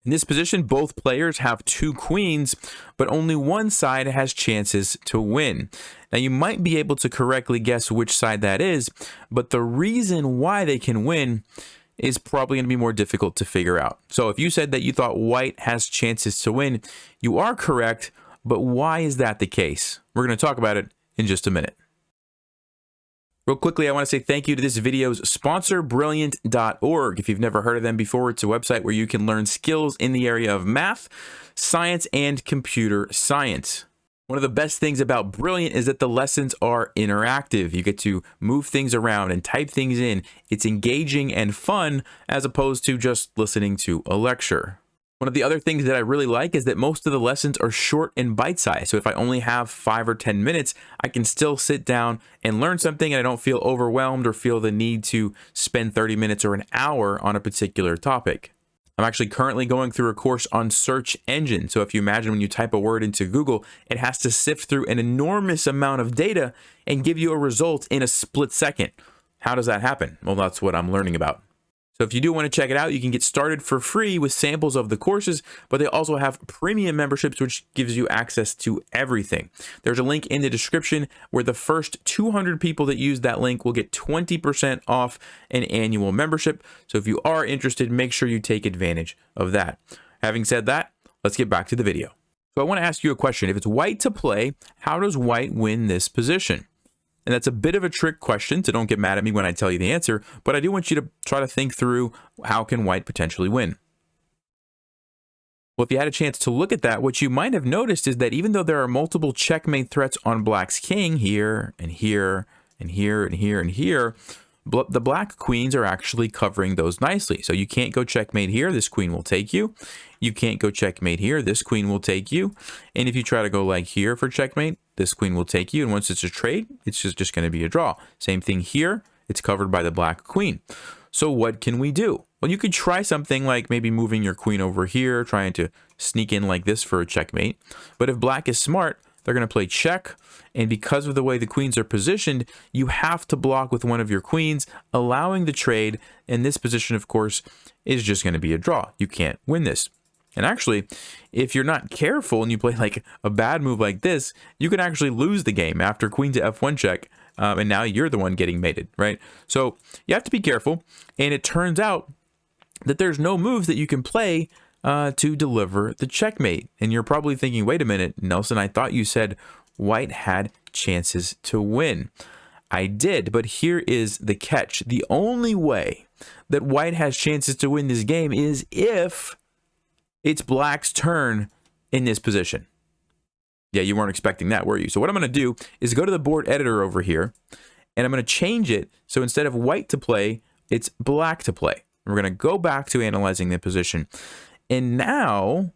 In this position, both players have 2 queens, but only one side has chances to win. Now, you might be able to correctly guess which side that is, but the reason why they can win is probably going to be more difficult to figure out. So if you said that you thought white has chances to win, you are correct, but why is that the case? We're going to talk about it in just a minute. Real quickly, I want to say thank you to this video's sponsor, Brilliant.org. If you've never heard of them before, it's a website where you can learn skills in the area of math, science, and computer science. One of the best things about Brilliant is that the lessons are interactive. You get to move things around and type things in. It's engaging and fun as opposed to just listening to a lecture. One of the other things that I really like is that most of the lessons are short and bite-sized. So if I only have 5 or 10 minutes, I can still sit down and learn something and I don't feel overwhelmed or feel the need to spend 30 minutes or an hour on a particular topic. I'm actually currently going through a course on search engine. So if you imagine when you type a word into Google, it has to sift through an enormous amount of data and give you a result in a split second. How does that happen? Well, that's what I'm learning about. So if you do want to check it out, you can get started for free with samples of the courses, but they also have premium memberships, which gives you access to everything. There's a link in the description where the first 200 people that use that link will get 20% off an annual membership. So if you are interested, make sure you take advantage of that. Having said that, let's get back to the video. So I want to ask you a question. If it's white to play, how does white win this position? And that's a bit of a trick question, so don't get mad at me when I tell you the answer, but I do want you to try to think through how can white potentially win. Well, if you had a chance to look at that, what you might have noticed is that even though there are multiple checkmate threats on black's king here and here and here and here and here, the black queens are actually covering those nicely. So you can't go checkmate here, this queen will take you. You can't go checkmate here, this queen will take you. And if you try to go like here for checkmate, this queen will take you. And once it's a trade, it's just going to be a draw. Same thing here, it's covered by the black queen. So what can we do? Well, you could try something like maybe moving your queen over here, trying to sneak in like this for a checkmate. But if black is smart, they're going to play check, and because of the way the queens are positioned, you have to block with one of your queens, allowing the trade, and this position, of course, is just going to be a draw. You can't win this. And actually, if you're not careful and you play like a bad move like this, you can actually lose the game after queen to f1 check, and now you're the one getting mated, right? So you have to be careful, and it turns out that there's no moves that you can play to deliver the checkmate. And you're probably thinking, wait a minute, Nelson, I thought you said white had chances to win. I did, but here is the catch. The only way that white has chances to win this game is if it's black's turn in this position. Yeah, you weren't expecting that, were you? So what I'm going to do is go to the board editor over here, and I'm going to change it so instead of white to play, it's black to play. We're going to go back to analyzing the position. And now,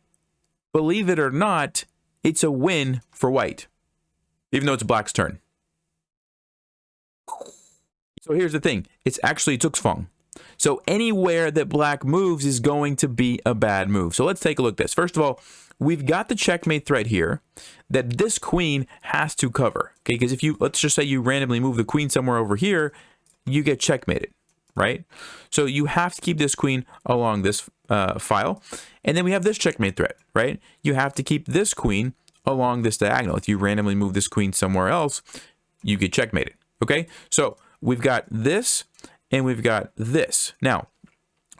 believe it or not, it's a win for white, even though it's black's turn. So here's the thing. It's actually Zugzwang. So anywhere that black moves is going to be a bad move. So let's take a look at this. First of all, we've got the checkmate threat here that this queen has to cover. Okay, because if you, let's just say you randomly move the queen somewhere over here, you get checkmated, right? So you have to keep this queen along this file. And then we have this checkmate threat, right? You have to keep this queen along this diagonal. If you randomly move this queen somewhere else, you get checkmated, okay? So we've got this and we've got this. Now,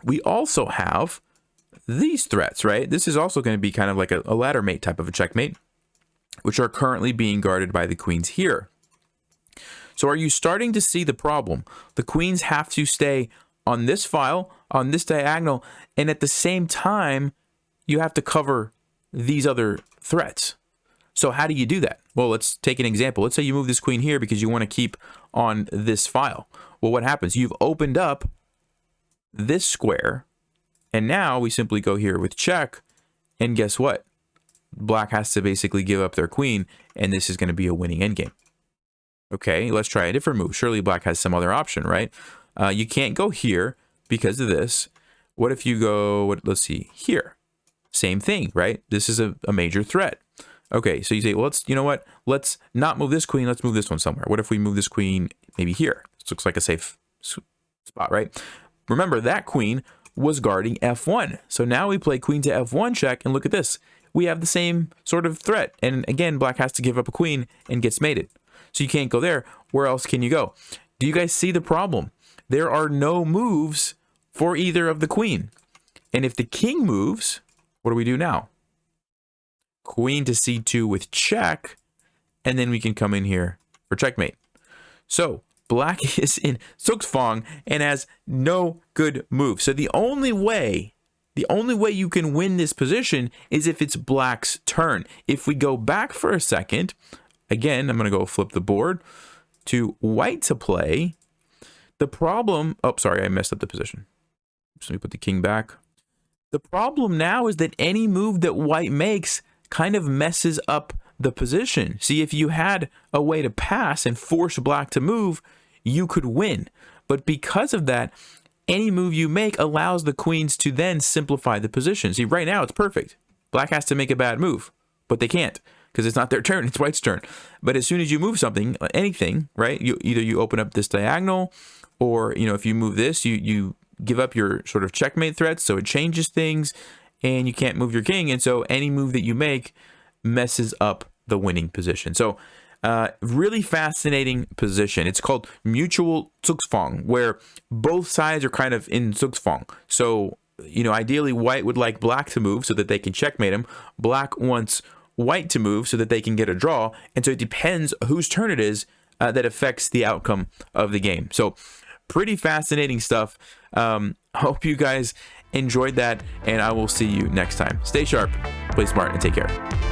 we also have these threats, right? This is also going to be kind of like a ladder mate type of a checkmate, which are currently being guarded by the queens here. So are you starting to see the problem? The queens have to stay on this file, on this diagonal, and at the same time, you have to cover these other threats. So how do you do that? Well, let's take an example. Let's say you move this queen here because you want to keep on this file. Well, what happens? You've opened up this square, and now we simply go here with check, and guess what? Black has to basically give up their queen, and this is going to be a winning endgame. Okay, let's try a different move. Surely black has some other option, right? You can't go here because of this. What if you go, let's see, here? Same thing, right? This is a major threat. Okay, so you say, well, you know what? Let's not move this queen. Let's move this one somewhere. What if we move this queen maybe here? This looks like a safe spot, right? Remember, that queen was guarding f1. So now we play queen to f1 check, and look at this. We have the same sort of threat. And again, black has to give up a queen and gets mated. So you can't go there. Where else can you go? Do you guys see the problem? There are no moves for either of the queen. And if the king moves, what do we do now? Queen to c2 with check, and then we can come in here for checkmate. So black is in Zugzwang and has no good move. So the only way you can win this position is if it's black's turn. If we go back for a second, again, I'm going to go flip the board to white to play. The problem, oh, sorry, I messed up the position. So let me put the king back. The problem now is that any move that white makes kind of messes up the position. See, if you had a way to pass and force black to move, you could win. But because of that, any move you make allows the queens to then simplify the position. See, right now it's perfect. Black has to make a bad move, but they can't because it's not their turn, it's white's turn. But as soon as you move something, anything, right? Either you open up this diagonal, or if you move this, you give up your sort of checkmate threats, so it changes things, and you can't move your king, and so any move that you make messes up the winning position. So really fascinating position. It's called mutual Zugzwang, where both sides are kind of in Zugzwang. So ideally white would like black to move so that they can checkmate him. Black wants white to move so that they can get a draw, and so it depends whose turn it is that affects the outcome of the game. So pretty fascinating stuff. Hope you guys enjoyed that, and I will see you next time. Stay sharp, play smart, and take care.